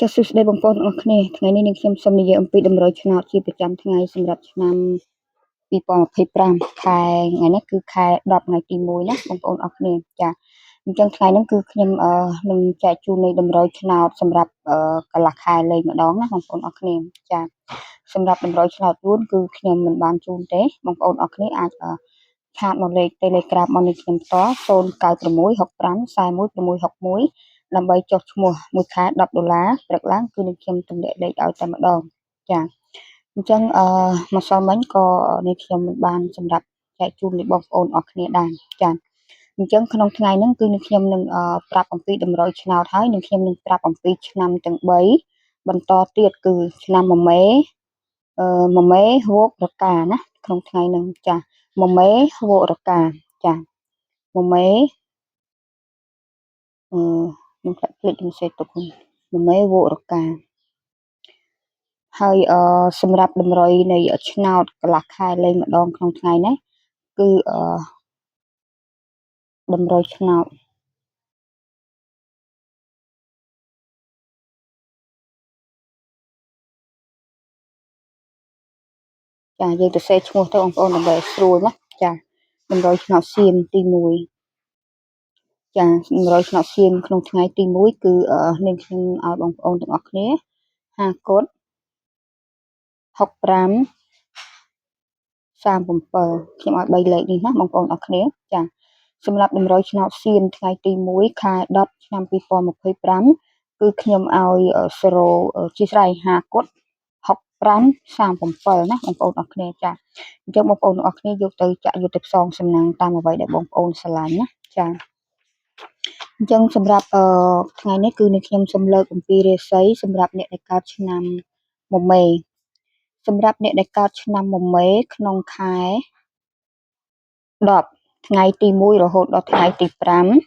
ចាសសួស្តីបងប្អូនទាំងអស់គ្នាថ្ងៃនេះនាងខ្ញុំសូមនិយាយអំពីតម្រុយឆ្នោតជាប្រចាំថ្ងៃសម្រាប់ឆ្នាំ2025ខែថ្ងៃនេះគឺខែ10ថ្ងៃទី1ណាបងប្អូនអរគ្នាចាអញ្ចឹងថ្ងៃនេះគឺខ្ញុំនឹងចែកជូននៃតម្រុយឆ្នោតសម្រាប់កន្លះខែលេងម្ដងណាបងប្អូនអរគ្នាចាសម្រាប់តម្រុយឆ្នោត4គឺខ្ញុំមិនបានជូនទេបងប្អូនអរគ្នាអាចឆាតមកលេខ Telegram មកនេះខ្ញុំផ្ទាល់0965416661ដើម្បីចុះឈ្មោះមួយខែ$10ព្រឹកឡើងគឺនឹងខ្ញុំទម្លាក់លេខឲ្យតែម្ដងចាអញ្ចឹងម្សិលមិញក៏នេះខ្ញុំមិនបានសម្រាប់ចែកជូនដល់បងប្អូនអរគ្នាដែរចាអញ្ចឹងក្នុងថ្ងៃហ្នឹងគឺនឹងខ្ញុំនឹងប្រាប់អំពីតម្រុយឆ្នោតហើយនឹងខ្ញុំនឹងប្រាប់អំពីឆ្នាំទាំង3បន្តទៀតគឺឆ្នាំមមេមមេហួករកាណាក្នុងថ្ងៃហ្នឹងចាមមេហួរកាចាមមេខ្ញុំផ្លាក់ភ្លេចមិនសេទុកមមេហួរកាហើយសម្រាប់តម្រុយនៃឆ្នោតកន្លះខែលេងម្ដងក្នុងថ្ងៃនេះគឺតម្រុយឆ្នោតចាយើងទៅសេឈ្មោះទៅបងប្អូនដើម្បីស្រួលណាចាតម្រុយឆ្នោតសៀមទី1ចាតម្រុយឆ្នោតសៀមក្នុងថ្ងៃទី1គឺនាងខ្ញុំឲ្យបងប្អូនទាំងអស់គ្នា50កុដ65 37ខ្ញុំឲ្យ3លេខនេះណាបងប្អូនអរគ្នាចាសម្រាប់តម្រុយឆ្នោតសៀមថ្ងៃទី1ខែ10ឆ្នាំ2025គឺខ្ញុំឲ្យ0ជាស្រ័យ50កុដ65 37ណាបងប្អូនអរគ្នាចាអញ្ចឹងបងប្អូនទាំងអស់គ្នាយកទៅចាក់យកទៅផ្សងសំណាងតាមអ្វីដែលបងប្អូនស្រឡាញ់ណាចាអញ្ចឹងសម្រាប់ថ្ងៃនេះគឺនេះខ្ញុំសូមលើកអំពីរាសីសម្រាប់អ្នកដែលកើតឆ្នាំមមេសម្រាប់អ្នកដែលកើតឆ្នាំមមេក្នុងខែ10ថ្ងៃទី1រហូតដល់ថ្ងៃទី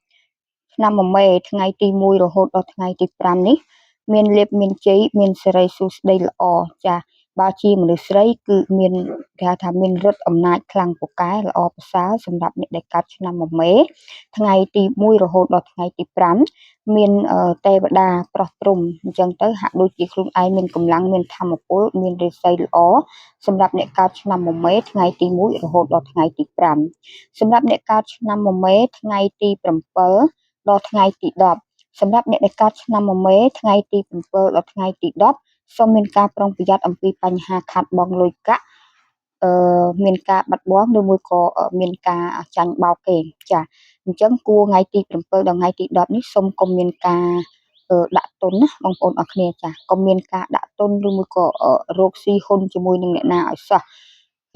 5ឆ្នាំមមេថ្ងៃទី1រហូតដល់ថ្ងៃទី5នេះមានលៀបមានជ័យមានសិរីសួស្តីល្អចាបើជាមនុស្សស្រីគឺមានគេថាមានឫទ្ធិអំណាចខ្លាំងពូកែល្អប្រសើរសម្រាប់អ្នកដែលកើតឆ្នាំមមេថ្ងៃទី1រហូតដល់ថ្ងៃទី5មានទេវតាប្រោះព្រំអញ្ចឹងទៅហាក់ដូចជាខ្លួនឯងមានកម្លាំងមានធម៌ពលមានរាសីល្អសម្រាប់អ្នកកើតឆ្នាំមមេថ្ងៃទី1រហូតដល់ថ្ងៃទី5សម្រាប់អ្នកកើតឆ្នាំមមេថ្ងៃទី7ដល់ថ្ងៃទី10សម្រាប់អ្នកដែលកើតឆ្នាំមមេថ្ងៃទី7ដល់ថ្ងៃទី10សូមមានការប្រុងប្រយ័ត្នអំពីបញ្ហាខាតបង់លុយកាក់មានការបាត់បង់ឬមួយក៏មានការចាញ់បោកគេចាអញ្ចឹងគួរថ្ងៃទី7ដល់ថ្ងៃទី10នេះសូមកុំមានការដាក់ទុនណាបងប្អូនអរគ្នាចាកុំមានការដាក់ទុនឬមួយក៏រកស៊ីហ៊ុនជាមួយនឹងអ្នកណាឲ្យសោះ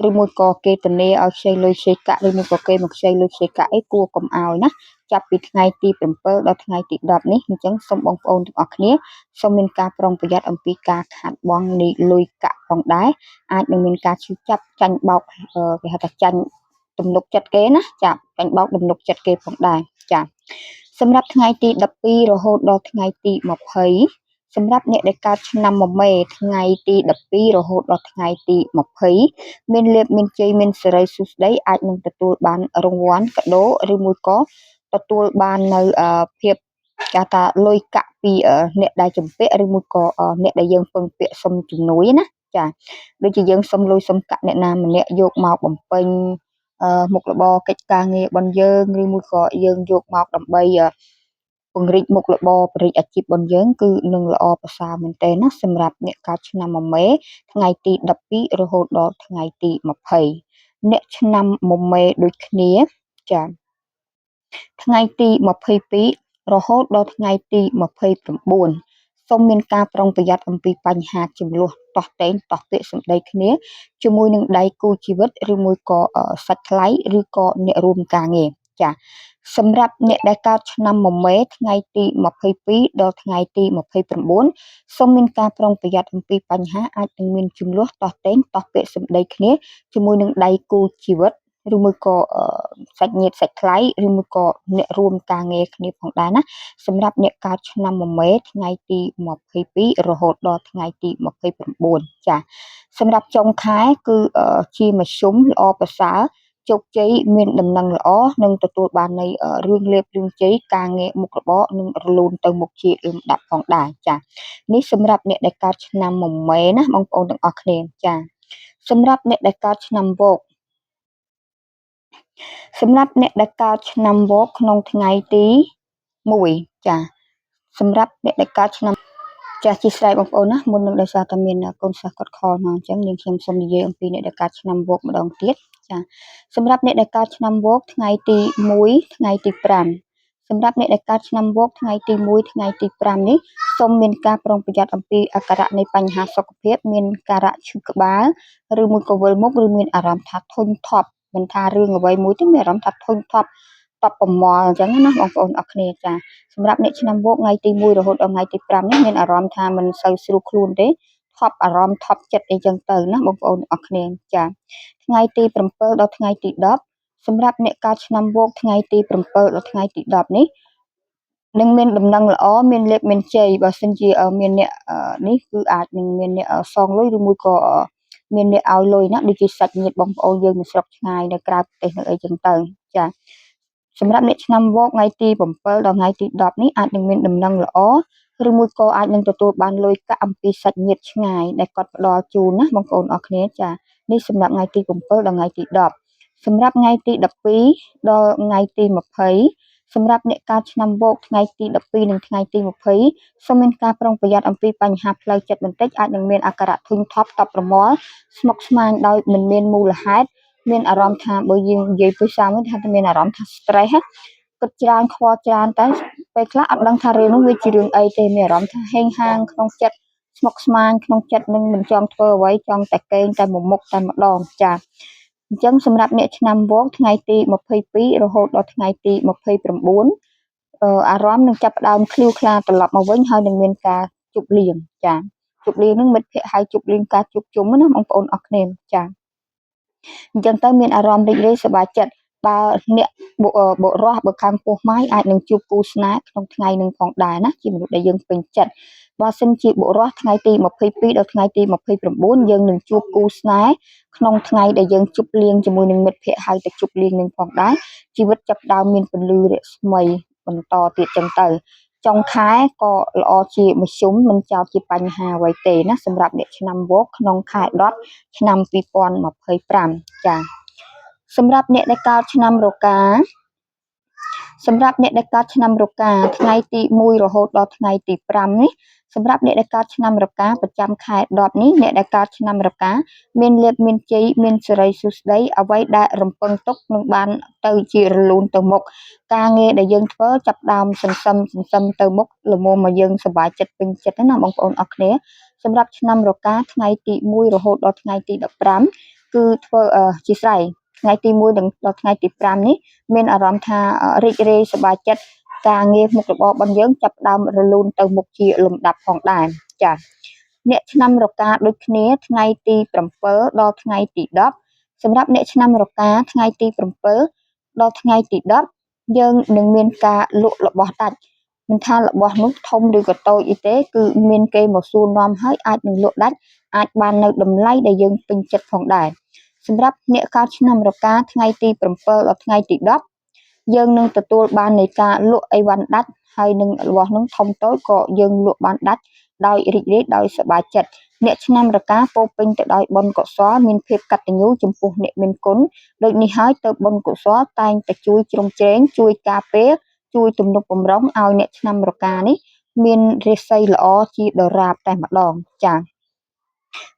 ឬមួយក៏គេធានាឲ្យខ្ចីលុយខ្ចីកាក់ឬមួយក៏គេមកខ្ចីលុយខ្ចីកាក់អីគួរកុំឲ្យណាចាប់ពីថ្ងៃទី7ដល់ថ្ងៃទី10នេះអញ្ចឹងសូមបងប្អូនទាំងអស់គ្នាសូមមានការប្រុងប្រយ័ត្នអំពីការខាតបង់នៃលុយកាក់ផងដែរអាចនឹងមានការឈឺចាប់ចាញ់បោកគេហៅថាចាញ់ទំនុកចិត្តគេណាចាចាញ់បោកទំនុកចិត្តគេផងដែរចាសម្រាប់ថ្ងៃទី12រហូតដល់ថ្ងៃទី20សម្រាប់អ្នកដែលកើតឆ្នាំមមេថ្ងៃទី12រហូតដល់ថ្ងៃទី20មានលៀបមានជ័យមានសិរីសួស្តីអាចនឹងទទួលបានរង្វាន់កាដូឬមួយក៏ទទួលបាននៅភាពគេថាលុយកាក់ពីអ្នកដែលជំពាក់ឬមួយក៏អ្នកដែលយើងពឹងពាក់សុំជំនួយណាចាដូចជាយើងសុំលុយសុំកាក់អ្នកណាម្នាក់យកមកបំពេញមុខរបរកិច្ចការងាររបស់យើងឬមួយក៏យើងយកមកដើម្បីពង្រីកមុខរបរពង្រីកអាជីពរបស់យើងគឺនឹងល្អប្រសើរមែនទែនណាសម្រាប់អ្នកកើតឆ្នាំមមេថ្ងៃទី12រហូតដល់ថ្ងៃទី20អ្នកឆ្នាំមមេដូចគ្នាចាថ្ងៃទី22រហូតដល់ថ្ងៃទី29សូមមានការប្រុងប្រយ័ត្នអំពីបញ្ហាចំនួនតោះតែងតោះពាក្យសម្ដីគ្នាជាមួយនឹងដៃគូជីវិតឬមួយក៏សាច់ថ្លៃឬក៏អ្នករួមការងារចាសម្រាប់អ្នកដែលកើតឆ្នាំមមេថ្ងៃទី22ដល់ថ្ងៃទី29សូមមានការប្រុងប្រយ័ត្នអំពីបញ្ហាអាចនឹងមានចំនួនតោះតែងតោះពាក្យសម្ដីគ្នាជាមួយនឹងដៃគូជីវិតឬមួយក៏សាច់ញាតិសាច់ថ្លៃឬមួយក៏អ្នករួមការងារគ្នាផងដែរណាសម្រាប់អ្នកកើតឆ្នាំមមេថ្ងៃទី22រហូតដល់ថ្ងៃទី29ចាសម្រាប់ចុងខែគឺជាមធ្យមល្អប្រសើរ ជោគជ័យមានដំណឹងល្អនិងទទួលបាននៃរឿងលេបរឿងជ័យការងារមុខរបរនិងរលូនទៅមុខជាលំដាប់ផងដែរចានេះសម្រាប់អ្នកដែលកើតឆ្នាំមមែណាបងប្អូនទាំងអស់គ្នាចាសម្រាប់អ្នកដែលកើតឆ្នាំវោកក្នុងថ្ងៃទី1ចាសម្រាប់អ្នកដែលកើតឆ្នាំចាស់ជាស្រ័យបងប្អូនណាមុននឹងដោយសារតែមានកូនសិស្សគាត់ខលមកអញ្ចឹងនាងខ្ញុំសូមនិយាយអំពីអ្នកដែលកើតឆ្នាំវោកម្ដងទៀតចាសម្រាប់អ្នកដែលកើតឆ្នាំវោកថ្ងៃទី1ថ្ងៃទី5សម្រាប់អ្នកដែលកើតឆ្នាំវោកថ្ងៃទី1ថ្ងៃទី5នេះសូមមានការប្រុងប្រយ័ត្នអំពីអាការៈនៃបញ្ហាសុខភាពមានការៈឈឺក្បាលឬមួយក៏វិលមុខឬមានអារម្មណ៍ថាធុញថប់មិនថារឿងអ្វីមួយទេមានអារម្មណ៍ថាធុញថប់តបប្រមល់អញ្ចឹងណាបងប្អូនអរគ្នាចាសម្រាប់អ្នកឆ្នាំវោកថ្ងៃទី1រហូតដល់ថ្ងៃទី5នេះមានអារម្មណ៍ថាមិនសូវស្រួលខ្លួនទេថប់អារម្មណ៍ថប់ចិត្តអីចឹងទៅណាបងប្អូនអរគ្នាចាថ្ងៃទី7ដល់ថ្ងៃទី10សម្រាប់អ្នកកើតឆ្នាំវោកថ្ងៃទី7ដល់ថ្ងៃទី10នេះនឹងមានដំណឹងល្អមានលេបមានជ័យបើសិនជាមានអ្នកនេះគឺអាចនឹងមានអ្នកសងលុយឬមួយក៏មានអ្នកឲ្យលុយណាដូចជាសាច់ញាតិបងប្អូនយើងនៅស្រុកឆ្ងាយនៅក្រៅប្រទេសនៅអីចឹងទៅចាសម្រាប់អ្នកឆ្នាំវោកថ្ងៃទី7ដល់ថ្ងៃទី10នេះអាចនឹងមានដំណឹងល្អឬមួយក៏អាចនឹងទទួលបានលុយកាក់អំពីសាច់ញាតិឆ្ងាយដែលគាត់ផ្ដល់ជូនណាបងប្អូនអរគ្នាចានេះសម្រាប់ថ្ងៃទី7ដល់ថ្ងៃទី10សម្រាប់ថ្ងៃទី12ដល់ថ្ងៃទី20សម្រាប់អ្នកកើតឆ្នាំវោកថ្ងៃទី12និងថ្ងៃទី20សូមមានការប្រុងប្រយ័ត្នអំពីបញ្ហាផ្លូវចិត្តបន្តិចអាចនឹងមានអាការៈធុញថប់តប់ប្រមល់ស្មុគស្មាញដោយមិនមានមូលហេតុមានអារម្មណ៍ថាបើយើងនិយាយភាសាមួយថាមានអារម្មណ៍ថា stress គិតច្រើនខ្វល់ច្រើនតែពេលខ្លះអត់ដឹងថារឿងនោះវាជារឿងអីទេមានអារម្មណ៍ថាហេងហាងក្នុងចិត្តស្មុគស្មាញក្នុងចិត្តនឹងមិនចង់ធ្វើអ្វីចង់តែកេងតែមុខតែម្ដងចាអញ្ចឹងសម្រាប់អ្នកឆ្នាំវោកថ្ងៃទី22រហូតដល់ថ្ងៃទី29អារម្មណ៍នឹងចាប់ផ្ដើមឃ្លាវខ្លាត្រឡប់មកវិញហើយនឹងមានការជប់លៀងចាជប់លៀងនឹងមិត្តភ័ក្តិហៅជប់លៀងការជួបជុំណាបងប្អូនអរគ្នាចាអញ្ចឹងទៅមានអារម្មណ៍រីករាយសប្បាយចិត្តបើអ្នកបុរសបើខាងពោះម៉ាយអាចនឹងជួបគូស្នេហ៍ក្នុងថ្ងៃនឹងផងដែរណាជាមនុស្សដែលយើងពេញចិត្តបើសិនជាបុរសថ្ងៃទី22ដល់ថ្ងៃទី29យើងនឹងជួបគូស្នេហ៍ក្នុងថ្ងៃដែលយើងជប់លៀងជាមួយនឹងមិត្តភ័ក្តិហើយទៅជប់លៀងនឹងផងដែរជីវិតចាប់ផ្ដើមមានពន្លឺរស្មីបន្តទៀតចឹងទៅចុងខែក៏ល្អជាមធ្យមមិនចោតជាបញ្ហាអ្វីទេណាសម្រាប់អ្នកឆ្នាំវោកក្នុងខែ10ឆ្នាំ2025ចាសម្រាប់អ្នកដែលកើតឆ្នាំរកាថ្ងៃទី1រហូតដល់ថ្ងៃទី5នេះសម្រាប់អ្នកដែលកើតឆ្នាំរកាប្រចាំខែ10នេះអ្នកដែលកើតឆ្នាំរកាមានលាភមានជ័យមានសិរីសួស្តីអ្វីដែលរំពឹងទុកនឹងបានទៅជារលូនទៅមុខការងារដែលយើងធ្វើចាប់ដើមសន្សំទៅមុខល្មមមកយើងសប្បាយចិត្តពេញចិត្តណាបងប្អូនអរគ្នាសម្រាប់ឆ្នាំរកាថ្ងៃទី1រហូតដល់ថ្ងៃទី15គឺធ្វើជាស្រ័យថ្ងៃទី1ដល់ថ្ងៃទី5នេះមានអារម្មណ៍ថារីករាយសប្បាយចិត្តការងារមុខរបររបស់យើងចាប់ដើមរលូនទៅមុខជាលំដាប់ផងដែរចា៎អ្នកឆ្នាំរកាដូចគ្នាថ្ងៃទី7ដល់ថ្ងៃទី10សម្រាប់អ្នកឆ្នាំរកាថ្ងៃទី7ដល់ថ្ងៃទី10យើងនឹងមានការលក់របស់ដាច់មិនថារបស់នោះធំឬក៏តូចអីទេគឺមានគេមកសួរនាំហើយអាចនឹងលក់ដាច់អាចបាននៅតម្លៃដែលយើងពេញចិត្តផងដែរសម្រាប់អ្នកកើតឆ្នាំរកាថ្ងៃទី7ដល់ថ្ងៃទី10យើងនឹងទទួលបាននៃការលក់អីវ៉ាន់ដាច់ហើយនឹងរបស់នោះធំតូចក៏យើងលក់បានដាច់ដោយរីករាយដោយសប្បាយចិត្តអ្នកឆ្នាំរកាពោពេញទៅដោយបុណ្យកុសលមានភាពកតញ្ញូចំពោះអ្នកមានគុណដូចនេះហើយទៅបុណ្យកុសលតែងតែជួយជ្រោមជ្រែងជួយការពារជួយទំនុកបម្រុងឲ្យអ្នកឆ្នាំរកានេះមានរាសីល្អជាដរាបតែម្ដងចា៎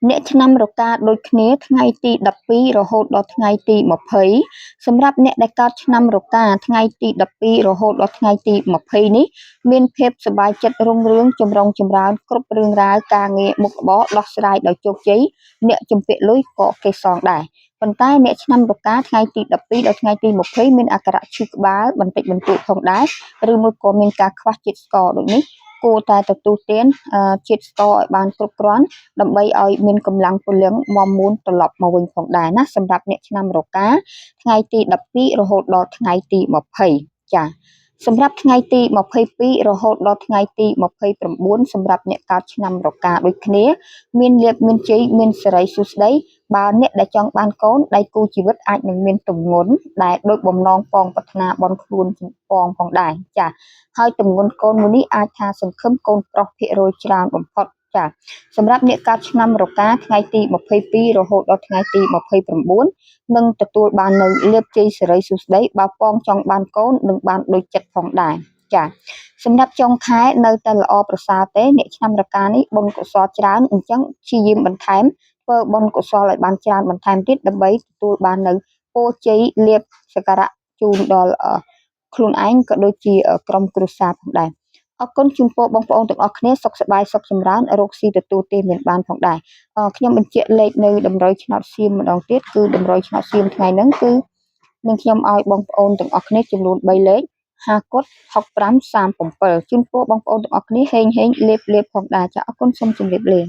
អ្នកឆ្នាំរកាដូចគ្នាថ្ងៃទី12រហូតដល់ថ្ងៃទី20សម្រាប់អ្នកដែលកើតឆ្នាំរកាថ្ងៃទី12រហូតដល់ថ្ងៃទី20នេះមានភាពសប្បាយចិត្តរុងរឿងចម្រុងចម្រើនគ្រប់រឿងរ៉ាវការងារមុខរបរដោះស្រាយដោយជោគជ័យអ្នកជំពាក់លុយក៏គេសងដែរប៉ុន្តែអ្នកឆ្នាំរកាថ្ងៃទី12ដល់ថ្ងៃទី20មានអាការៈឈឺក្បាលបន្តិចបន្តួចផងដែរឬមួយក៏មានការខ្វះជាតិស្ករដូចនេះគួរតែទទួលទានជាតិស្ករឲ្យបានគ្រប់គ្រាន់ដើម្បីឲ្យមានកម្លាំងពលំមាំមួនត្រឡប់មកវិញផងដែរណាសម្រាប់អ្នកឆ្នាំរកាថ្ងៃទី12រហូតដល់ថ្ងៃទី20ចា៎ សម្រាប់ថ្ងៃទី22រហូតដល់ថ្ងៃទី29សម្រាប់អ្នកកើតឆ្នាំរកាដូចគ្នាមានលាភមានជ័យមានសិរីសួស្តីបើអ្នកដែលចង់បានកូនដៃគូជីវិតអាចនឹងមានទម្ងន់ដែលដូចបំណងប៉ងប្រាថ្នាបនខ្លួនប៉ងផងដែរចាហើយទម្ងន់កូនមួយនេះអាចថាសង្ឃឹមកូនប្រុសភាគរយច្រើនបំផុតចាសម្រាប់អ្នកកើតឆ្នាំរកាថ្ងៃទី22រហូតដល់ថ្ងៃទី29នឹងទទួលបាននៅលាភជ័យសិរីសួស្តីបើប៉ងចង់បានកូននឹងបានដូចចិត្តផងដែរចាសម្រាប់ចុងខែនៅតែល្អប្រសើរទេអ្នកឆ្នាំរកានេះបុណ្យកុសលច្រើនអញ្ចឹងព្យាយាមបន្ថែមធ្វើបុណ្យកុសលឲ្យបានច្រើនបន្ថែមទៀតដើម្បីទទួលបាននៅពរជ័យលាភសក្ការៈជូនដល់ខ្លួនឯងក៏ដូចជាក្រុមគ្រួសារផងដែរអរគុណជូនពរបងប្អូនទាំងអស់គ្នាសុខសប្បាយសុខចម្រើនរកស៊ីទទួលទេមានបានផងដែរខ្ញុំបញ្ជាក់លេខនៅតម្រុយឆ្នោតសៀមម្ដងទៀតគឺតម្រុយឆ្នោតសៀមថ្ងៃហ្នឹងគឺនឹងខ្ញុំឲ្យបងប្អូនទាំងអស់គ្នាចំនួន3លេខ50 65 37ជូនពរបងប្អូនទាំងអស់គ្នាហេងលេបផងដែរចាអរគុណសូមជម្រាបលា